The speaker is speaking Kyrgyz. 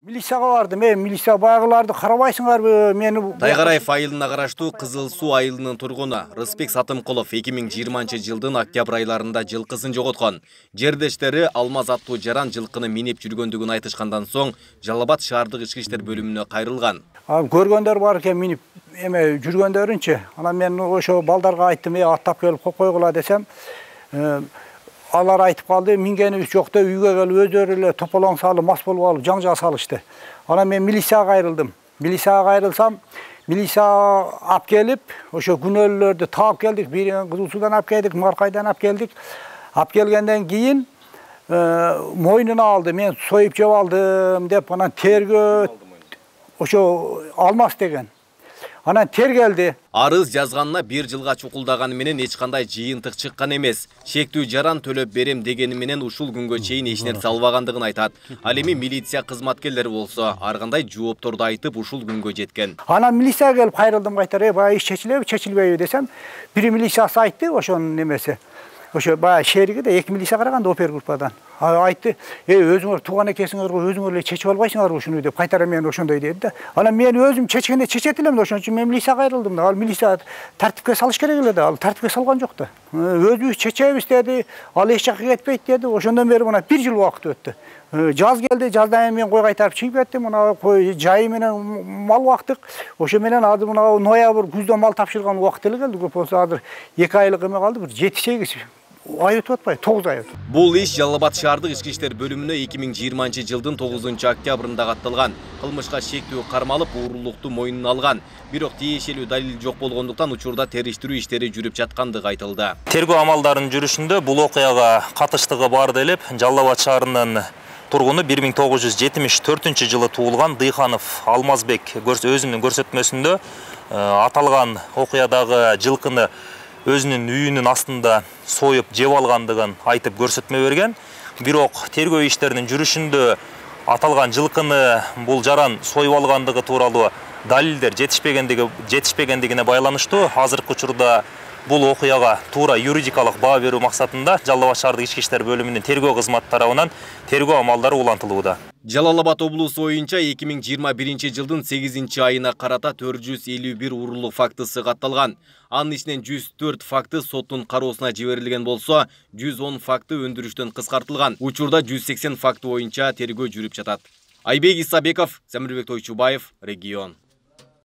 Милицияга бардым, милиция баягыларды карабайсыңарбы? Мени Тайгараев айылына караштуу Кызыл Суу айылынын тургуну Рыспек Сатымкулов 2020-жылдын октябрь айларында жылкысын жоготкон. Жердештери Алмаз аттуу жаран жылкыны минип жүргөндүгүн айтышкандан соң Жалал Абад шаардык ички иштер бөлүмүнө кайрылган. Көргөндөр бар экен минип жүргөндөрүнчү. Анан мен ошо балдарга айттым, аттап келип койгула десем, алар айтып калды, мингенибиз жок да, үйгө келип өздөрү эле тополоң салып, мас болуп алып, жаңжа салышты. Анан мен милицияга кайрылдым. Милицияга кайрылсам, милиция алып келип, ошо күнөөлөрдү таап келдик. Бирин Кызыл Суудан алып келдик, Маркайдан алып келдик. Алып келгенден кийин мойнуна алды. Мен союп жеп алдым деп, анан тергөө ошо Алмаз деген. Анан тергелди. Арыз жазганына 1 жылга чукулдаганы менен эч кандай жыйынтык чыккан эмес. Шектүү жаран төлөп берем дегени менен ушул күнгө чейин эч нерсе албагандыгын айтат. Ал эми милиция кызматкерлери болсо ар кандай жоопторду айтып ушул күнгө жеткен. Анан милицияга келип кайрылдым кайтара, баягы иш чечилеби, чечилбейби десем, бир милициясы айтты, ошонун немеси. Ошо баягы шериги да 2 милиция караган опергруппадан. Айтты, өзүңөр тууган экесиңер го, өзүңөр эле чечип албайсыңарбы ушуну деп кайтара мен ошондой деди да. Анан мен өзүм чечкенде чечет элем да, ошон үчүн мен милицияга кайрылдым да. Ал милиция тартипке салыш керек эле да, ал тартипке салган жок да. Өзүбүз чечебиз деди, ал эч жакка кетпейт деди. Ошондон бери мына 1 жыл убакыт өттү. Жаз келди, жаздан мен кой кайтарып чыгып кеттим. Мына кой жайы менен мал бактык. Ошо менен азыр мына ноябрь, күздө мал тапшырган убакыт эле келди. Көп болсо азыр 2 айлык эме калды, бир 7-8 ай өтүп атпайбы, 9 ай өтүп. Бул иш Жалал Абад шаардык ички иштер бөлүмүнө 2020-жылдын 9-октябрында катталган. Кылмышка шектүү кармалып, уурулукту мойнуна алган. Бирок тиешелүү далил жок болгондуктан учурда териштирүү иштери жүрүп жаткандыгы айтылды. Тергөө амалдарынын жүрүшүндө бул окуяга катыштыгы бар делип, Жалал Абад шаарынын тургуну 1974-жылы туулган Дыйханов Алмазбек өзүнүн көрсөтмөсүндө аталган окуядагы жылкыны өзүнүн үйүнүн астында союп жеп алгандыгын айтып көрсөтмө берген. Бирок тергөө иштеринин жүрүшүндө аталган жылкыны бул жаран союп алгандыгы тууралуу далилдер жетишпегендигине байланыштуу азыркы учурда бул окуяга туура юридикалык баа берүү максатында Жалал Абад шаардык ички иштер бөлүмүнүн тергөө кызматы тарабынан тергөө амалдары улантылууда. Жалал Абад облусу боюнча 2021-жылдын 8-айына карата 451 уурулук фактысы катталган. Анын ичинен 104 факты соттун кароосуна жиберилген болсо, 110 факты өндүрүштөн кыскартылган. Учурда 180 факты боюнча тергөө жүрүп жатат. Айбек Исабеков, Замирбек Тойчубаев, Регион.